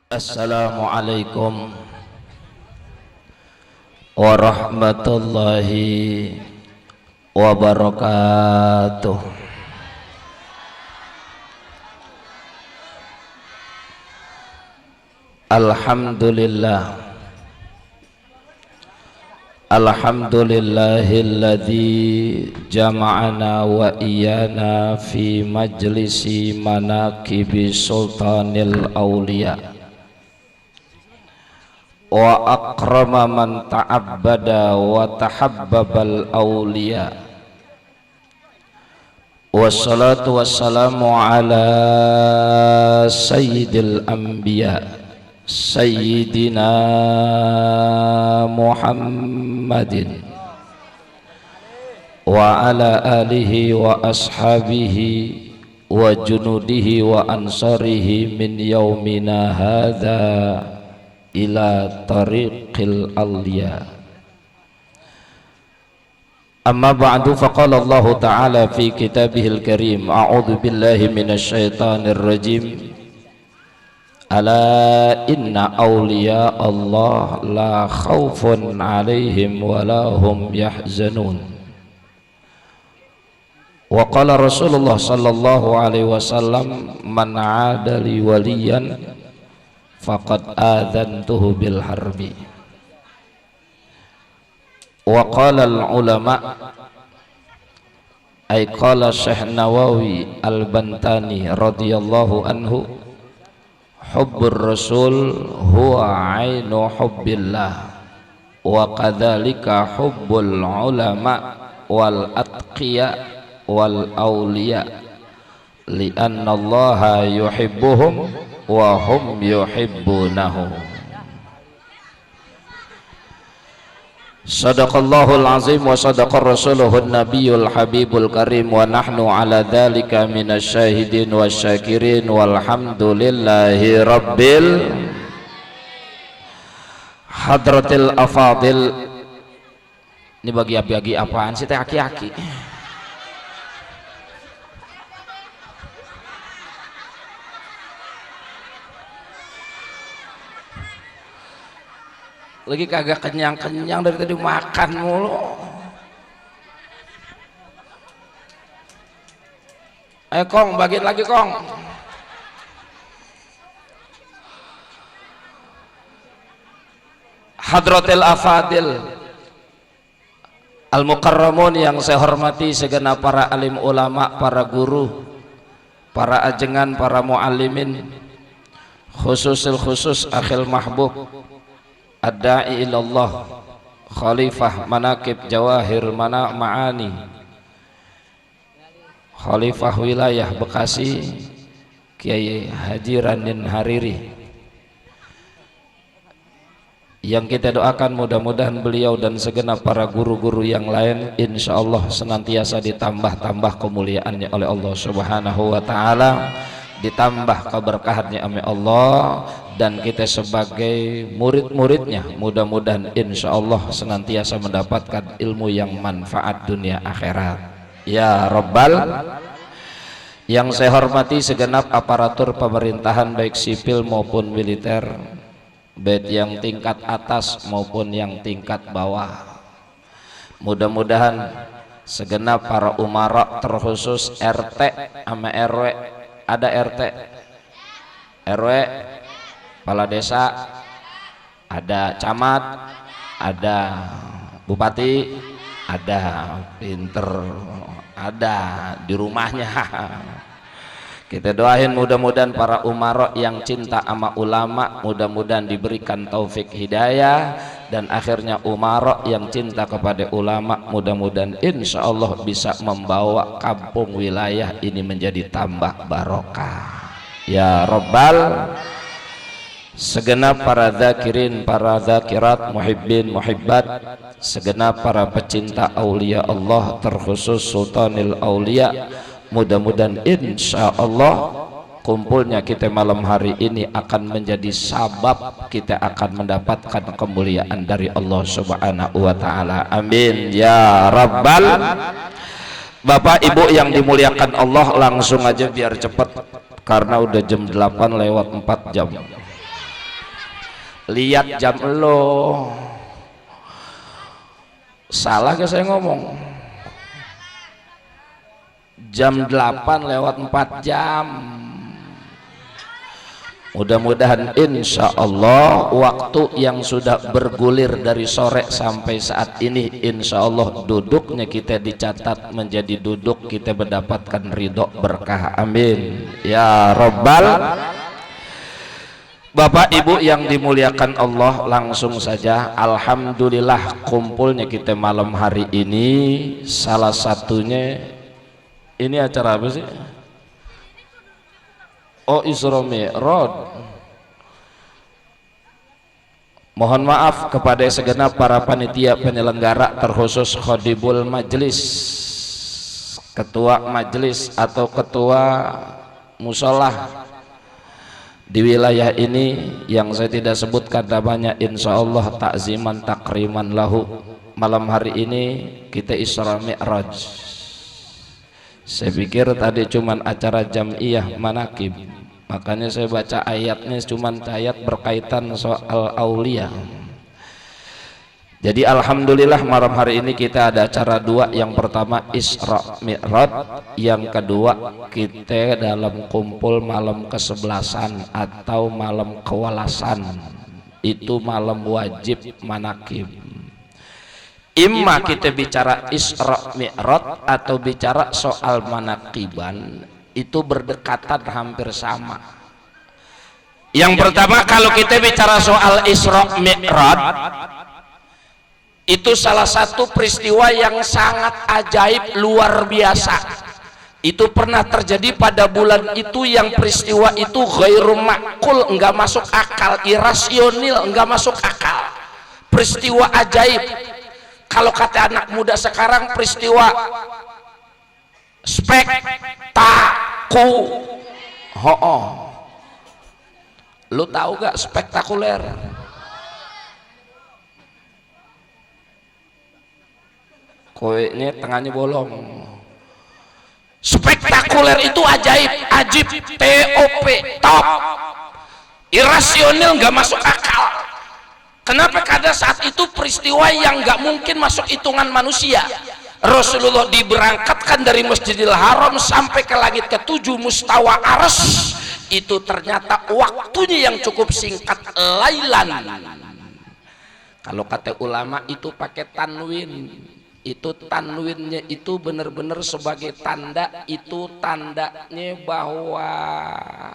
Assalamualaikum warahmatullahi wabarakatuh. Alhamdulillahilladzi jama'ana wa iyana fi majlisi manaqibi sultanil awliya wa akrama man ta'abbada wa tahabbabal awliya. Wassalatu wassalamu ala sayyidil anbiya sayyidina Muhammadin wa ala alihi wa ashabihi wa junudihi wa ansarihi min yaumina hadha ila tariqil alya. Amma ba'du, faqala Allah ta'ala fi kitabihil karim, a'udzu billahi minasy syaithanir rajim. Ala inna awliya Allah la khaufun 'alaihim wa la hum yahzanun. Wa qala Rasulullah sallallahu alaihi wasallam, man 'ada li waliyan faqad adzantuhu bil harbi. Wa qala al ulama, ay qala Syekh Nawawi al-Bantani radhiyallahu anhu, hubbur rasul huwa ainu hubbillah wa kadzalika hubbul ulama wal atqiya wal awliya li'anna allaha yuhibbuhum wa hum yuhibbunahu. Sadaqallahul azim wa sadaqa rasuluhun nabiyul habibul karim wa nahnu ala dhalika minasyahidin wasyakirin walhamdulillahi rabbil hadratil afadil. Ini bagi-bagi apaan sih teh aki-aki? Lagi kagak kenyang-kenyang dari tadi makan mulu. Ayo Kong, bagiin lagi Kong. Hadratil afadil al-mukarramun yang saya hormati segenap para alim ulama, para guru, para ajengan, para muallimin, khusus akhil mahbub ad-da'i ilallah, khalifah manaqib jawahir ma'ani, khalifah wilayah Bekasi, Kiai Haji Ranin Hariri, yang kita doakan mudah-mudahan beliau dan segenap para guru-guru yang lain insyaallah senantiasa ditambah kemuliaannya oleh Allah subhanahu wa ta'ala, ditambah keberkahannya oleh Allah, dan kita sebagai murid-muridnya mudah-mudahan insyaallah senantiasa mendapatkan ilmu yang manfaat dunia akhirat ya Rabbal. Yang saya hormati segenap aparatur pemerintahan baik sipil maupun militer, baik yang tingkat atas maupun yang tingkat bawah. Mudah-mudahan segenap para umara, terkhusus RT sama RW, ada RT RW, kepala desa, ada camat, ada bupati, ada pinter, ada di rumahnya. Kita doain mudah-mudahan para umara yang cinta sama ulama mudah-mudahan diberikan taufik hidayah, dan akhirnya umara yang cinta kepada ulama mudah-mudahan insyaallah bisa membawa kampung wilayah ini menjadi tambah barokah ya Rabbal. Segenap para zakirin, para zakirat, muhibbin, muhibbat, segenap para pecinta aulia Allah, terkhusus sultanil aulia, mudah-mudahan insyaallah kumpulnya kita malam hari ini akan menjadi sabab kita akan mendapatkan kemuliaan dari Allah subhanahu wa ta'ala. Amin ya Rabbal. Bapak Ibu yang dimuliakan Allah, langsung aja biar cepat karena udah jam 8 lewat 4 jam. lihat jam lo. Salah ke saya ngomong? Jam 8 lewat 4 jam. Mudah-mudahan insya Allah waktu yang sudah bergulir dari sore sampai saat ini, insya Allah duduknya kita dicatat menjadi duduk kita mendapatkan ridho berkah. Amin ya Rabbal. Bapak Ibu yang dimuliakan Allah, langsung saja alhamdulillah kumpulnya kita malam hari ini. Salah satunya ini acara apa sih? Oh, Isra Mi'raj. Mohon maaf kepada segenap para panitia penyelenggara, terkhusus Khodibul Majlis, ketua majlis atau ketua musolah di wilayah ini yang saya tidak sebutkan namanya, insya Allah takziman takriman lahu. Malam hari ini kita Isra Mi'raj. Saya pikir tadi cuman acara jam'iyah manakib, makanya saya baca ayatnya cuman ayat berkaitan soal aulia. Jadi alhamdulillah malam hari ini kita ada acara dua. Yang pertama Isra Mi'raj, yang kedua kita dalam kumpul malam ke-11 atau malam kewalasan. Itu malam wajib manakib. Imma kita bicara Isra Mi'raj atau bicara soal manakiban, itu berdekatan hampir sama. Yang pertama kalau kita bicara soal Isra Mi'raj, itu salah satu peristiwa yang sangat ajaib luar biasa. Itu pernah terjadi pada bulan itu, yang peristiwa itu ghairu ma'qul, enggak masuk akal, irasional, enggak masuk akal. Peristiwa ajaib. Kalau kata anak muda sekarang, peristiwa lu tahu gak spektakuler? Koeknya tengahnya bolong. Spektakuler itu ajaib, ajib, top, top, irasional, nggak masuk akal. Kenapa? Karena saat itu peristiwa yang nggak mungkin masuk hitungan manusia. Rasulullah diberangkatkan dari Masjidil Haram sampai ke langit ke-7 mustawa arsy, itu ternyata waktunya yang cukup singkat, lailan. Kalau kata ulama itu pakai tanwin. Itu tanwinnya itu benar-benar sebagai tanda, itu tandanya bahwa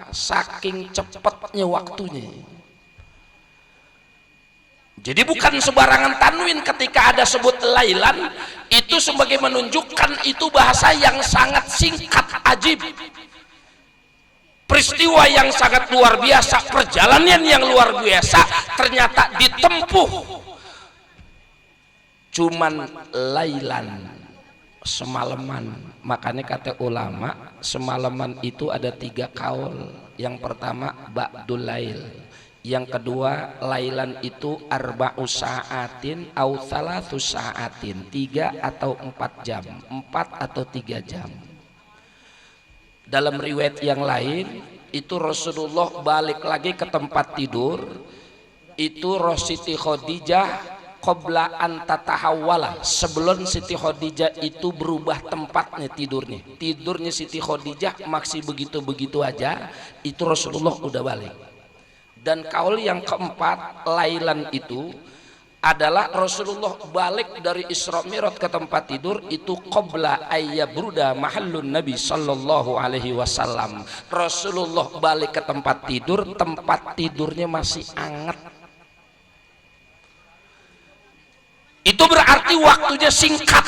saking cepatnya waktunya. Jadi bukan sembarangan tanwin ketika ada sebut lailan, itu sebagai menunjukkan itu bahasa yang sangat singkat, ajib, peristiwa yang sangat luar biasa, perjalanan yang luar biasa ternyata ditempuh cuman lailan, semalaman. Makanya kata ulama, semalaman itu ada 3 kaul. Yang pertama ba'dul lail, yang kedua lailan itu arba'u sa'atin au thalathu sa'atin, 3 atau 4 jam, 4 atau 3 jam. Dalam riwayat yang lain itu Rasulullah balik lagi ke tempat tidur, itu Siti Khadijah qabla an tatahawwala, sebelum Siti Khadijah itu berubah tempatnya tidurnya Siti Khadijah masih begitu-begitu aja, itu Rasulullah udah balik. Dan kaul yang keempat lailan itu adalah Rasulullah balik dari Isra Mi'raj ke tempat tidur itu qabla ayyabruda mahallun Nabi sallallahu alaihi wasallam. Rasulullah balik ke tempat tidurnya masih hangat. Itu berarti waktunya singkat.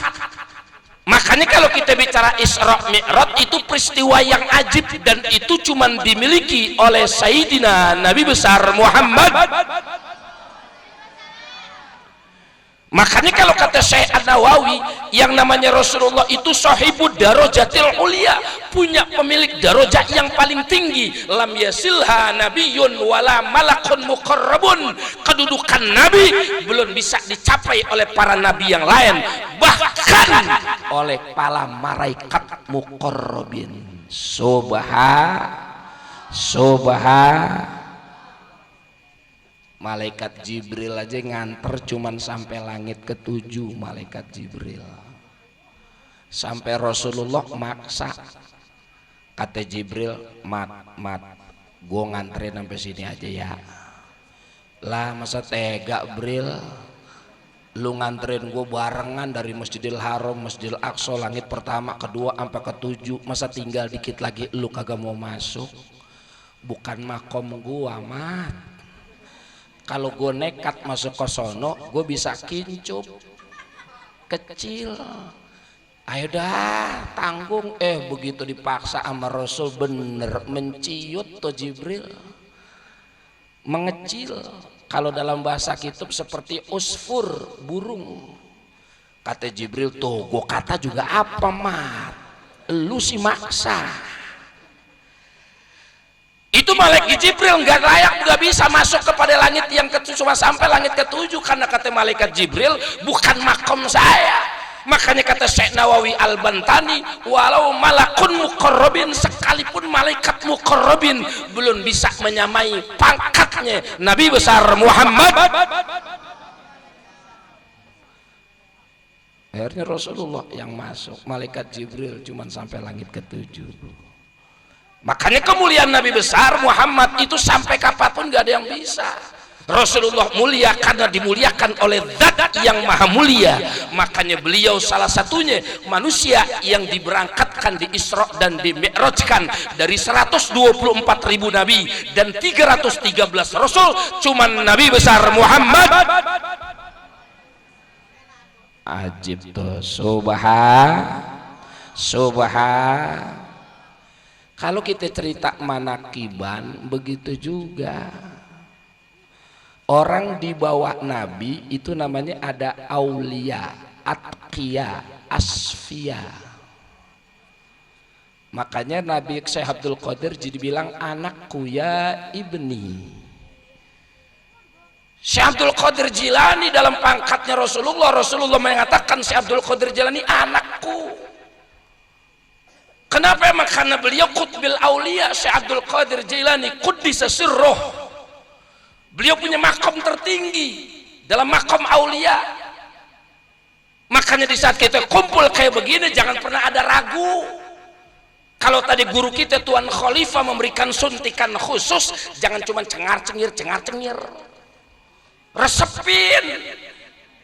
Makanya kalau kita bicara Isra Mi'raj itu peristiwa yang ajib, dan itu cuma dimiliki oleh Sayyidina Nabi besar Muhammad. Makanya kalau kata Syekh An-Nawawi, yang namanya Rasulullah itu sahibud darajatil ulia, punya pemilik darajat yang paling tinggi. Lam yasilha nabiyyun wala malakun muqarrabun. Kedudukan Nabi belum bisa dicapai oleh para nabi yang lain, bahkan oleh para malaikat muqarrabin. Malaikat Jibril aja nganter cuman sampai langit ke-7. Malaikat Jibril sampai Rasulullah maksa, kata Jibril, mat gue nganterin sampai sini aja ya. Lah masa tega Bril, lu nganterin gue barengan dari Masjidil Haram, Masjidil Aqsa, langit pertama, kedua, sampai ke-7, masa tinggal dikit lagi lu kagak mau masuk? Bukan makom gua, mat. Kalau gue nekat masuk ke sono, gue bisa kincup kecil. Ayo dah tanggung. Begitu dipaksa sama Rasul, bener menciut tuh Jibril, mengecil. Kalau dalam bahasa kitab seperti usfur, burung. Kata Jibril, tuh gue kata juga apa mat, lu sih maksa. Itu malaikat Jibril nggak layak, nggak bisa masuk kepada langit yang ke-7, cuma sampai langit ke-7, karena kata malaikat Jibril bukan makom saya. Makanya kata Syekh Nawawi Al-Bantani, walau malakun muqarrabin, sekalipun malaikat muqarrabin belum bisa menyamai pangkatnya Nabi besar Muhammad. Akhirnya Rasulullah yang masuk, malaikat Jibril cuman sampai langit ke-7. Makanya kemuliaan Nabi besar Muhammad itu sampai kapanpun gak ada yang bisa. Rasulullah mulia karena dimuliakan oleh zat yang maha mulia. Makanya beliau salah satunya manusia yang diberangkatkan di Isra dan di Mi'rajkan dari 124.000 nabi dan 313 rasul, cuman Nabi besar Muhammad. Ajib tuh, subhan. Kalau kita cerita manakiban begitu juga. Orang di bawah Nabi itu namanya ada aulia, atqiya, asfiya. Makanya Nabi Syekh Abdul Qadir jadi bilang anakku ya ibni. Syekh Abdul Qadir Jilani dalam pangkatnya Rasulullah mengatakan Syekh Abdul Qadir Jilani anakku. Kenapa? Emang karena beliau qutbil aulia. Syekh Abdul Qadir Jilani quddisa sirruh, beliau punya makom tertinggi dalam makom aulia. Makanya di saat kita kumpul kayak begini jangan pernah ada ragu. Kalau tadi guru kita Tuan Khalifah memberikan suntikan khusus, jangan cuma cengar-cengir, resepin.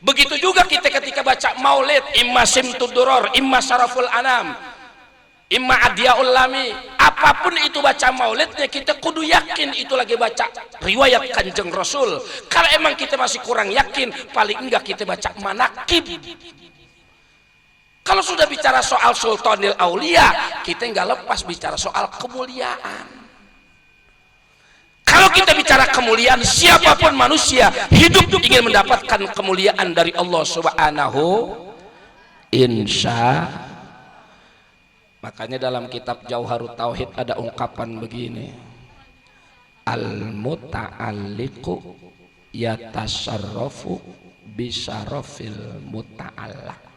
Begitu juga kita ketika baca maulid, imma simtud duror, imma syaraful anam, imma adiyaul lami, apapun itu baca maulidnya kita kudu yakin itu lagi baca riwayat Kanjeng Rasul. Kalau emang kita masih kurang yakin, paling enggak kita baca manakib. Kalau sudah bicara soal Sultanil Aulia, kita enggak lepas bicara soal kemuliaan. Kalau kita bicara kemuliaan, siapapun manusia hidup ingin mendapatkan kemuliaan dari Allah Subhanahu insya. Makanya dalam kitab Jauharut Tauhid ada ungkapan begini, al-muta'alliqu yatasarrafu bisyarafil muta'allaq.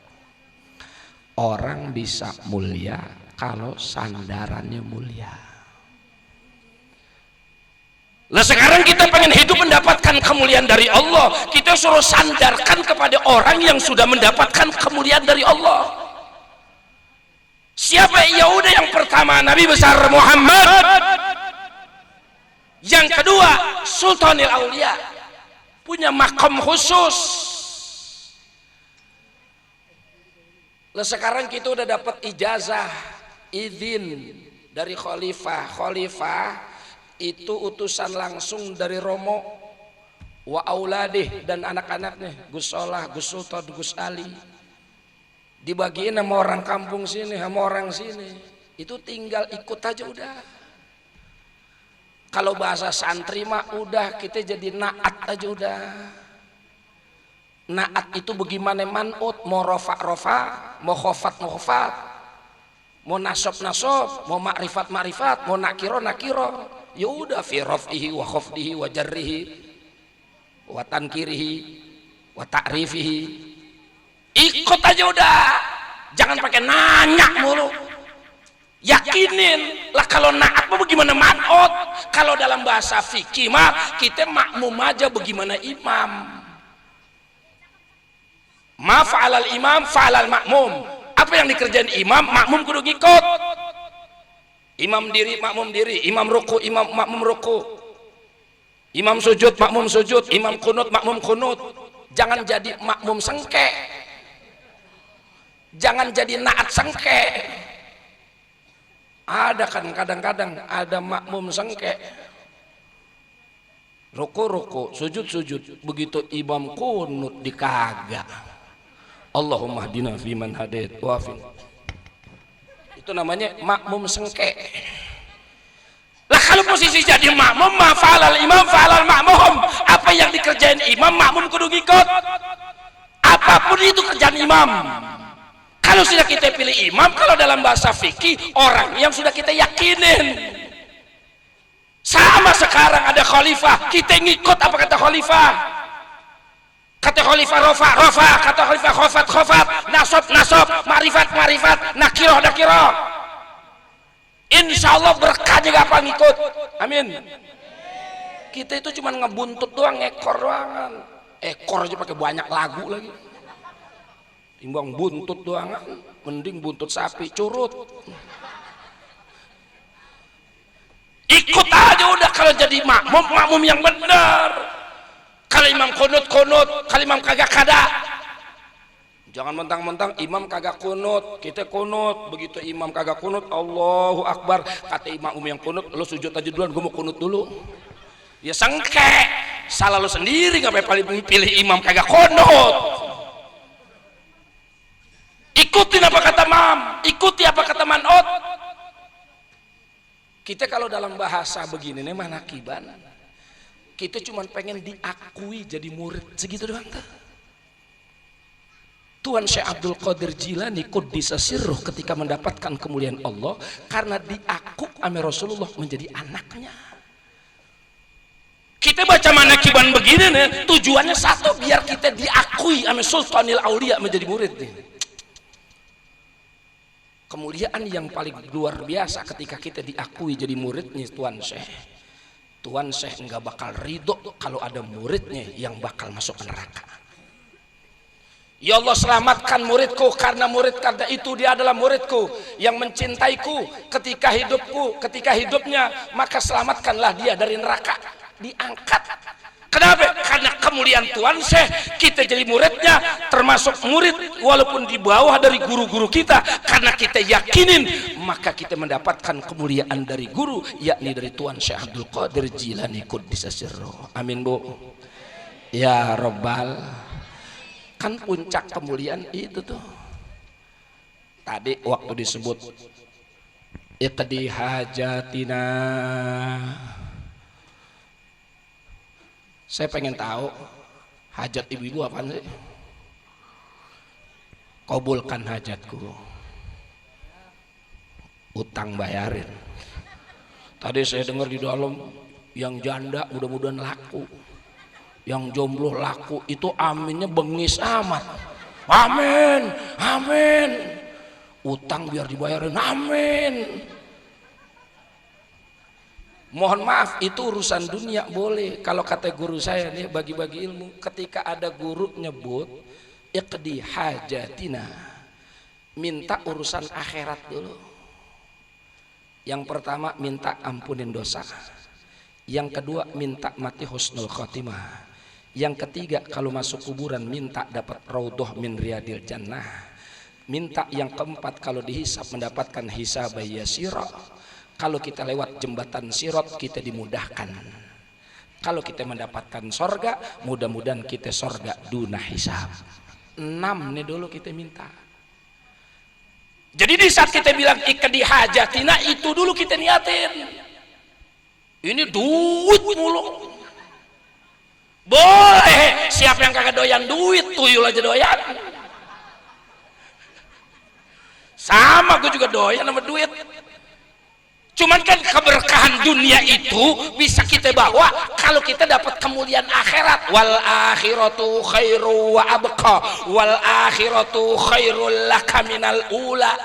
Orang bisa mulia kalau sandarannya mulia. Nah sekarang kita pengen hidup mendapatkan kemuliaan dari Allah, kita suruh sandarkan kepada orang yang sudah mendapatkan kemuliaan dari Allah. Siapa? Ya udah, yang pertama Nabi besar Muhammad, yang kedua Sultanil Aulia, punya makom khusus. Lah sekarang kita udah dapat ijazah, izin dari khalifah. Khalifah itu utusan langsung dari Romo wa auladih dan anak-anaknya, Gus Solah, Gus Sultan, Gus Ali. Dibagiin sama orang kampung sini, sama orang sini. Itu tinggal ikut aja udah. Kalau bahasa santri mah udah kita jadi naat aja udah. Naat itu bagaimana manut, mau rofa, mau khofat, mau nasob, mau makrifat, mau nakiro. Ya udah fi raf'ihi wa khafdihi wa jarrihi wa tankirihi wa ta'rifihi. Ikut aja udah, jangan pakai nanya mulu. yakinin lah. Kalau naat mah bagaimana manot? Kalau dalam bahasa fikih mah kita makmum aja bagaimana imam. Ma fa'alal imam fa'alal makmum. Apa yang dikerjain imam, makmum kudu ngikut. Imam diri, makmum diri. Imam ruku, imam makmum ruku. Imam sujud, makmum sujud. Imam kunut, makmum kunut. Jangan jadi makmum sengke. Jangan jadi naat sengke. Ada kan kadang-kadang ada makmum sengke, ruku, sujud, begitu imam kunut dikagak. Allahumma hdina fiman hadait wa afin. Itu namanya makmum sengke. Lah kalau posisi jadi makmum, ma fa'alal imam fa'alal makmum. Apa yang dikerjain imam, makmum kudu ngikut. Apapun itu kerjaan imam. Kalau sudah kita pilih imam, kalau dalam bahasa fikih orang yang sudah kita yakinin. Sama sekarang ada khalifah, kita ngikut apa kata khalifah. Kata khalifah rofa, kata khalifah khofat, nasob, marifat, nakiroh. Insya Allah berkahnya gak apa ngikut. Amin. Kita itu cuma ngebuntut doang, ekor doang. Ekor aja pakai banyak lagu lagi. Timbang buntut doang, mending buntut sapi curut. Ikut aja udah. Kalau jadi makmum yang benar. Kalau imam kunut, kalau imam kagak kada. Jangan mentang-mentang imam kagak kunut, kita kunut. Begitu imam kagak kunut, Allahu Akbar. Kata imam yang kunut, lo sujud aja duluan, gue mau kunut dulu. Ya sengke, salah lo sendiri, ngapain pilih imam kagak kunut. Ikutin apa kata mam, ikuti apa kata manot. Kita kalau dalam bahasa begini nih manakiban, kita cuma pengen diakui jadi murid, segitu doang tuh. Tuan Syekh Abdul Qadir Jilani Quddisa Sirruh ketika mendapatkan kemuliaan Allah karena diaku ame Rasulullah menjadi anaknya. Kita baca manakiban begini nih, tujuannya satu, biar kita diakui ame Sultanil Aulia menjadi murid nih. Kemuliaan yang paling luar biasa ketika kita diakui jadi muridnya Tuan Syekh. Tuan Syekh enggak bakal ridho kalau ada muridnya yang bakal masuk neraka. Ya Allah, selamatkan muridku karena itu dia adalah muridku yang mencintaiku ketika hidupnya, maka selamatkanlah dia dari neraka. Diangkat. Kenapa? Karena kemuliaan Tuan Syekh, kita jadi muridnya, termasuk murid walaupun di bawah dari guru-guru kita, karena kita yakinin, maka kita mendapatkan kemuliaan dari guru, yakni dari Tuan Syekh Abdul Qadir Jilani Quddisa Sirruh. Amin bu. Ya Rabbal. Kan puncak kemuliaan itu tuh. Tadi waktu disebut iqdi hajatina. Saya pengen tahu hajat ibu-ibu apaan sih? Kabulkan hajatku. Utang bayarin. Tadi saya dengar di dalam yang janda mudah-mudahan laku. Yang jomblo laku, itu aminnya bengis amat. Amin, amin. Utang biar dibayarin, amin. Mohon maaf, itu urusan dunia boleh. Kalau kata guru saya nih, bagi-bagi ilmu, ketika ada guru nyebut iqdi hajatina, minta urusan akhirat dulu. Yang pertama minta ampunin dosa, yang kedua minta mati husnul khotimah, yang ketiga kalau masuk kuburan minta dapat raudhah min riyadil jannah, minta yang keempat kalau dihisab mendapatkan hisab yasira. Kalau kita lewat jembatan Sirat kita dimudahkan. Kalau kita mendapatkan sorga, mudah-mudahan kita sorga duna hisab. 6 nih dulu kita minta. Jadi di saat kita bilang iqdi hajatina, itu dulu kita niatin. Ini duit mulu. Boleh, siapa yang kagak doyan duit, tuyul aja doyan. Sama, gue juga doyan sama duit. Cuman kan keberkahan dunia itu bisa kita bawa kalau kita dapat kemuliaan akhirat. Wal akhiratu khairu wa abqa, wal akhiratu khairul laka minal ula.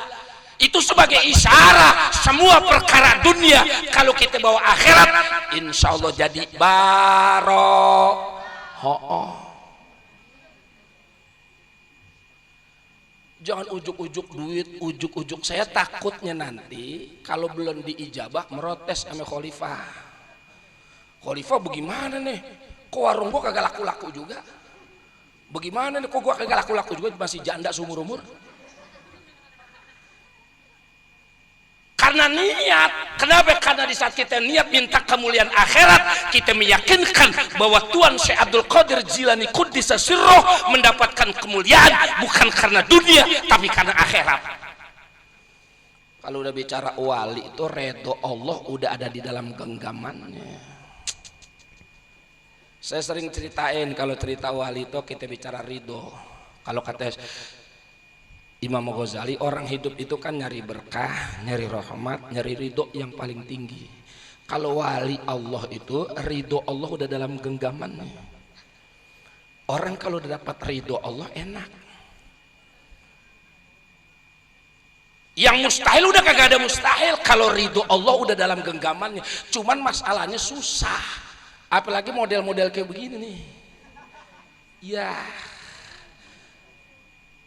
Itu sebagai isyarat semua perkara dunia kalau kita bawa akhirat insya Allah jadi baro'ah. Jangan ujuk-ujuk duit, ujuk-ujuk. Saya takutnya nanti kalau belum diijabah merotes sama khalifah. Khalifah bagaimana nih? Kok warung gua kagak laku-laku juga? Bagaimana nih kok gua kagak laku-laku juga masih janda seumur-umur? Karena niat. Kenapa? Karena di saat kita niat minta kemuliaan akhirat, kita meyakinkan bahwa Tuhan Syekh Abdul Qadir Jilani Quddisa Sirruh mendapatkan kemuliaan bukan karena dunia tapi karena akhirat. Kalau udah bicara wali itu redho Allah udah ada di dalam genggamannya. Saya sering ceritain kalau cerita wali itu kita bicara ridho. Kalau kata Imam Ghazali, orang hidup itu kan nyari berkah, nyari rahmat, nyari ridho yang paling tinggi. Kalau wali Allah itu ridho Allah udah dalam genggamannya. Orang kalau udah dapat ridho Allah enak. Yang mustahil udah kagak ada mustahil kalau ridho Allah udah dalam genggamannya. Cuman masalahnya susah. Apalagi model-model kayak begini nih. Ya.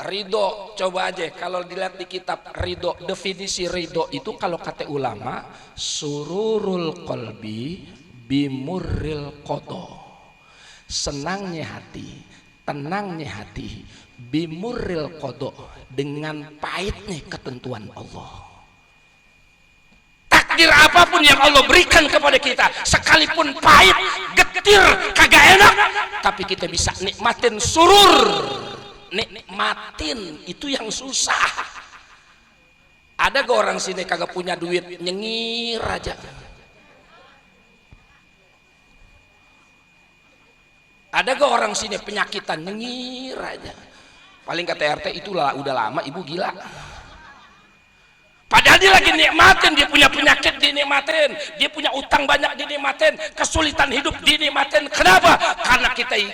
Ridho, coba aja kalau dilihat di kitab ridho, definisi ridho itu kalau kata ulama sururul qalbi bimurril qada, senangnya hati, tenangnya hati, bimurril qada, dengan pahitnya ketentuan Allah. Takdir apapun yang Allah berikan kepada kita sekalipun pahit, getir, kagak enak, tapi kita bisa nikmatin surur. Nikmatin itu yang susah. Ada gak orang sini kagak punya duit nyengir aja? Ada gak orang sini penyakitan nyengir aja? Paling kata RT itulah udah lama ibu gila. Padahal dia lagi nikmatin, dia punya penyakit dinikmatin, dia punya utang banyak dinikmatin, kesulitan hidup dinikmatin. Kenapa?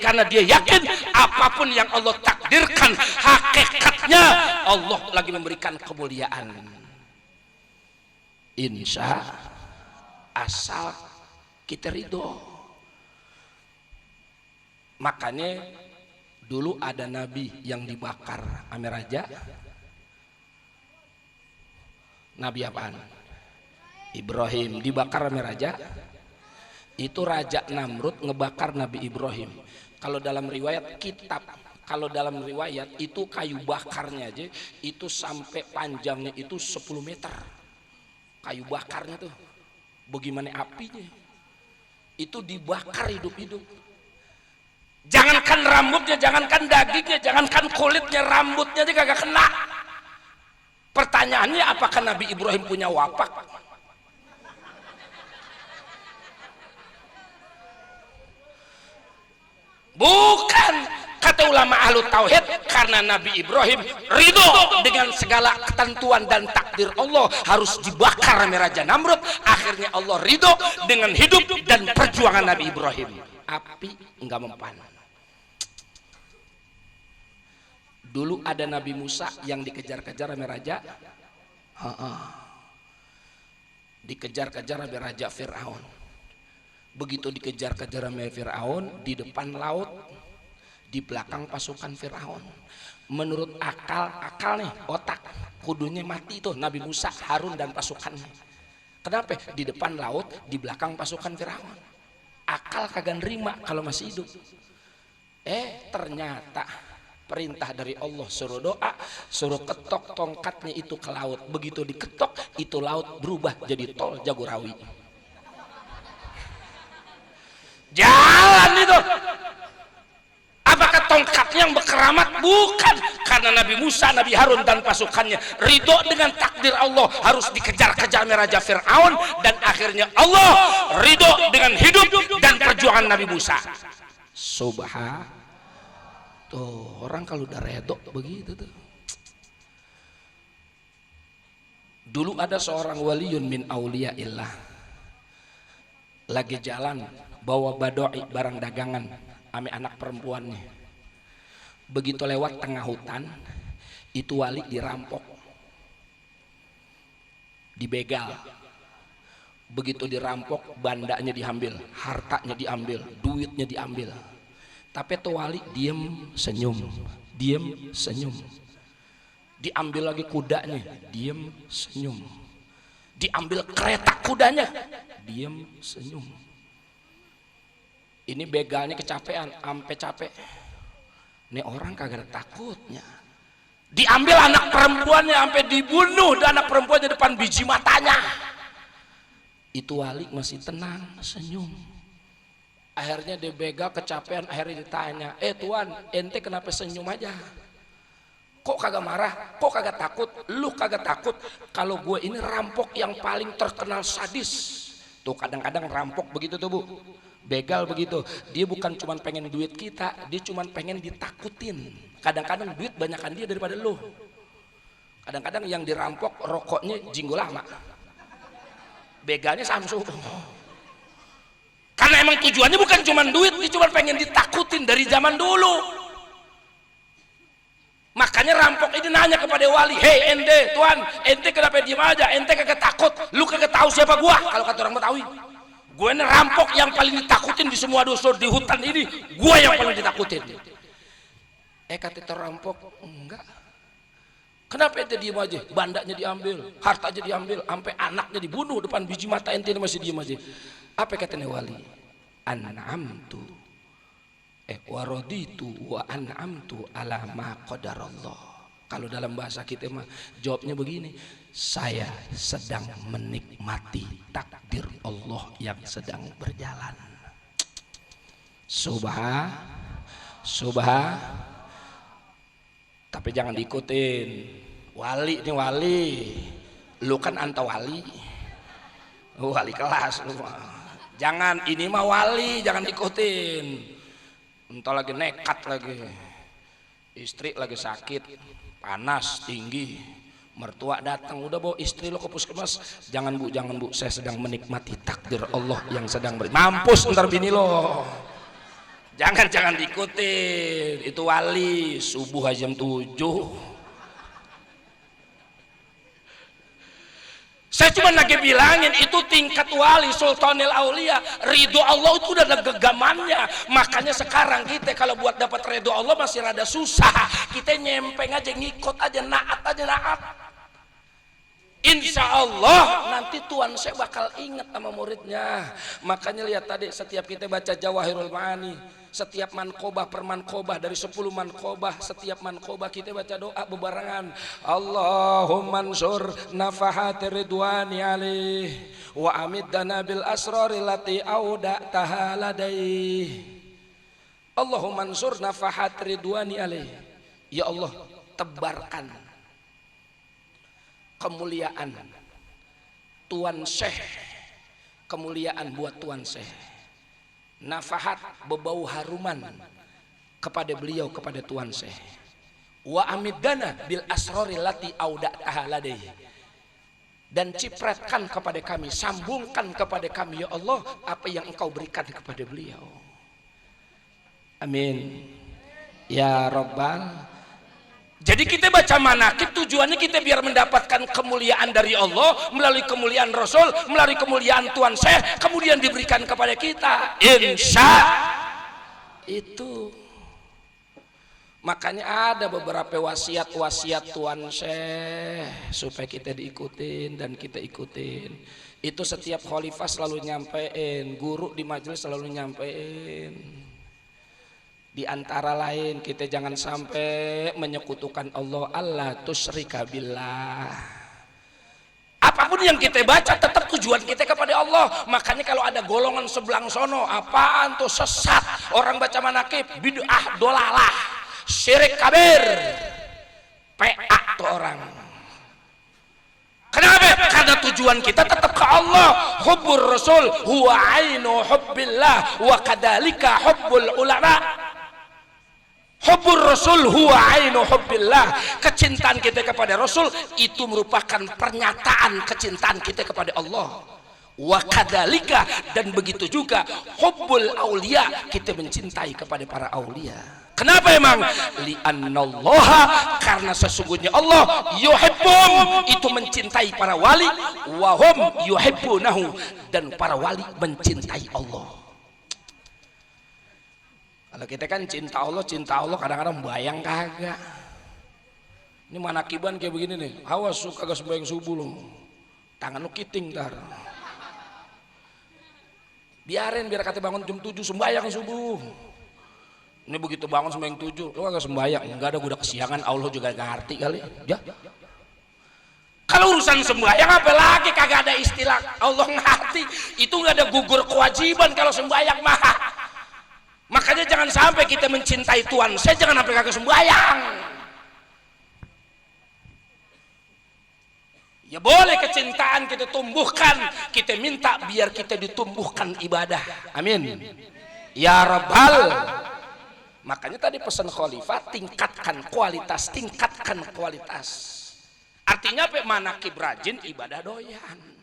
Karena dia yakin apapun yang Allah takdirkan hakikatnya Allah lagi memberikan kemuliaan. Insya asal kita ridho. Makanya dulu ada nabi yang dibakar ame raja. Nabi apaan? Ibrahim dibakar sama raja. Itu Raja Namrud ngebakar Nabi Ibrahim. Kalau dalam riwayat kitab, kalau dalam riwayat itu kayu bakarnya aja itu sampai panjangnya itu 10 meter. Kayu bakarnya tuh. Bagaimana apinya? Itu dibakar hidup-hidup. Jangankan rambutnya, jangankan dagingnya, jangankan kulitnya, rambutnya dia kagak kena. Pertanyaannya apakah Nabi Ibrahim punya wapak? Bukan, kata ulama ahlu tauhid, karena Nabi Ibrahim ridho dengan segala ketentuan dan takdir Allah harus dibakar sama Raja Namrud. Akhirnya Allah ridho dengan hidup dan perjuangan Nabi Ibrahim. Api enggak mempan. Dulu ada Nabi Musa yang dikejar-kejar sama raja, dikejar-kejar sama Raja Fir'aun. Begitu dikejar-kejar sama Fir'aun, di depan laut, di belakang pasukan Fir'aun. Menurut akal nih, otak, kudunya mati tuh Nabi Musa, Harun dan pasukannya. Kenapa? Di depan laut, di belakang pasukan Fir'aun. Akal kagak nerima kalau masih hidup. Ternyata perintah dari Allah suruh doa, suruh ketok tongkatnya itu ke laut. Begitu diketok, itu laut berubah jadi tol Jagorawi. Jalan itu. Apakah tongkatnya yang berkeramat? Bukan. Karena Nabi Musa, Nabi Harun dan pasukannya ridho dengan takdir Allah harus dikejar-kejar Raja Fir'aun, dan akhirnya Allah ridho dengan hidup dan perjuangan Nabi Musa. Subhanallah. Tuh, orang kalau udah redho begitu tuh. Dulu ada seorang waliun min auliyaillah lagi jalan bawa badoi barang dagangan ame anak perempuannya. Begitu lewat tengah hutan, itu wali dirampok. dibegal. Begitu dirampok, bandanya diambil, hartanya diambil, duitnya diambil. Tapi tuh wali diem senyum, diem senyum. Diambil lagi kudanya, diem senyum. Diambil kereta kudanya, diem senyum. Ini begalnya kecapean, ampe capek. Ini orang kagak ada takutnya. Diambil anak perempuannya sampai dibunuh, dan anak perempuannya depan biji matanya. Itu wali masih tenang, senyum. Akhirnya dia begal kecapean, akhirnya ditanya, tuan, ente kenapa senyum aja? Kok kagak marah? Kok kagak takut? Lu kagak takut kalau gue ini rampok yang paling terkenal sadis? Tuh kadang-kadang rampok begitu tuh bu, begal begitu. Dia bukan cuma pengen duit kita, dia cuma pengen ditakutin. Kadang-kadang duit banyakan dia daripada lu. Kadang-kadang yang dirampok rokoknya Jinggo Lama, begalnya Samsu. Karena emang tujuannya bukan cuma duit, dia cuma pengen ditakutin dari zaman dulu. Makanya rampok ini nanya kepada wali, hei ente tuan, ente kenapa diem aja, ente kagak takut, lu kagak tahu siapa gua? Kalau kata orang Betawi, gue ini rampok yang paling ditakutin di semua dosa di hutan ini, gua yang paling ditakutin. Kata rampok, enggak. Kenapa ente diem aja? Bandanya diambil, hartanya diambil, sampai anaknya dibunuh depan biji mata, ente masih diem aja. Apa katanya wali? An'amtu waraditu wa an'amtu ala ma qadarallah. Kalau dalam bahasa kita mah jawabnya begini, saya sedang menikmati takdir Allah yang sedang berjalan. Subhan. Tapi jangan diikutin. Wali ini wali, lu kan anta wali kelas lu. Jangan, ini mah wali, jangan diikutin. Entah lagi nekat lagi, istri lagi sakit, panas tinggi, mertua datang, udah bawa istri lo ke puskesmas. Jangan bu, saya sedang menikmati takdir Allah yang sedang mampus ntar bini lo. Jangan diikutin, itu wali. Subuh jam 7. Saya cuma lagi bilangin, itu tingkat wali, sultanil aulia. Ridho Allah itu udah ada genggamannya. Makanya sekarang kita kalau buat dapat ridho Allah masih rada susah. Kita nyempeng aja, ngikut aja, naat. Insya Allah nanti Tuhan saya bakal ingat sama muridnya. Makanya lihat tadi, setiap kita baca Jawahirul Ma'ani, setiap mankobah per mankobah, dari 10 mankobah, setiap mankobah kita baca doa bebarengan. Allahumma ansur nafahati ridwani alaih wa amiddana bil asrari lati auda tahaladaih. Allahumma ansur nafahati ridwani alaih. Ya Allah, tebarkan kemuliaan Tuan Syekh, kemuliaan buat Tuan Syekh, nafahat, berbau haruman kepada beliau, kepada Tuan Syekh. Wa amiddana bil asrori lati auda tahaladai, dan cipratkan kepada kami, sambungkan kepada kami ya Allah apa yang engkau berikan kepada beliau. Amin ya Rabbal. Jadi kita baca manaqib tujuannya kita biar mendapatkan kemuliaan dari Allah melalui kemuliaan Rasul, melalui kemuliaan Tuan Syekh, kemudian diberikan kepada kita. Insya itu. Makanya ada beberapa wasiat-wasiat Tuan Syekh supaya kita diikutin dan kita ikutin. Itu setiap khalifah selalu nyampein, guru di majelis selalu nyampein. Di antara lain, kita jangan sampai menyekutukan Allah. Allah tusyrika billah. Apapun yang kita baca tetap tujuan kita kepada Allah. Makanya kalau ada golongan sebelang sono, apaan tuh sesat, orang baca manaqib bid'ah dolalah, syirik kabir, PA tuh orang. Kenapa? Karena tujuan kita tetap ke Allah. Hubbur Rasul huwa ainu hubbillah wa kadalika hubbul ulama. Hubbur Rasul huwa ainu hubbillah. Kecintaan kita kepada Rasul itu merupakan pernyataan kecintaan kita kepada Allah. Wa kadzalika, dan begitu juga hubbul aulia, kita mencintai kepada para aulia. Kenapa emang? Li'annallaha, karena sesungguhnya Allah yuhibbum, itu mencintai para wali, wa hum yuhibbunahu, dan para wali mencintai Allah. Kalau kita kan cinta Allah kadang-kadang bayang kagak. Ini manakiban kayak begini nih, awas suka kagak sembahyang subuh lo, tangan lu kiting tar. Biarin, biar kata bangun jam 7 sembahyang subuh. Ini begitu bangun sembahyang 7, lu kagak sembahyang, enggak ada, gua udah kesiangan, Allah juga gak ngerti kali. Ya. Kalau urusan sembahyang apa lagi, kagak ada istilah Allah ngerti. Itu nggak ada gugur kewajiban kalau sembahyang mah. Makanya jangan sampai kita mencintai Tuhan, saya jangan sampai kagak sembahyang. Ya boleh kecintaan kita tumbuhkan, kita minta biar kita ditumbuhkan ibadah. Amin. Ya Rabbal. Makanya tadi pesan khalifah, tingkatkan kualitas, tingkatkan kualitas. Artinya apa? Manakib rajin, ibadah doyan.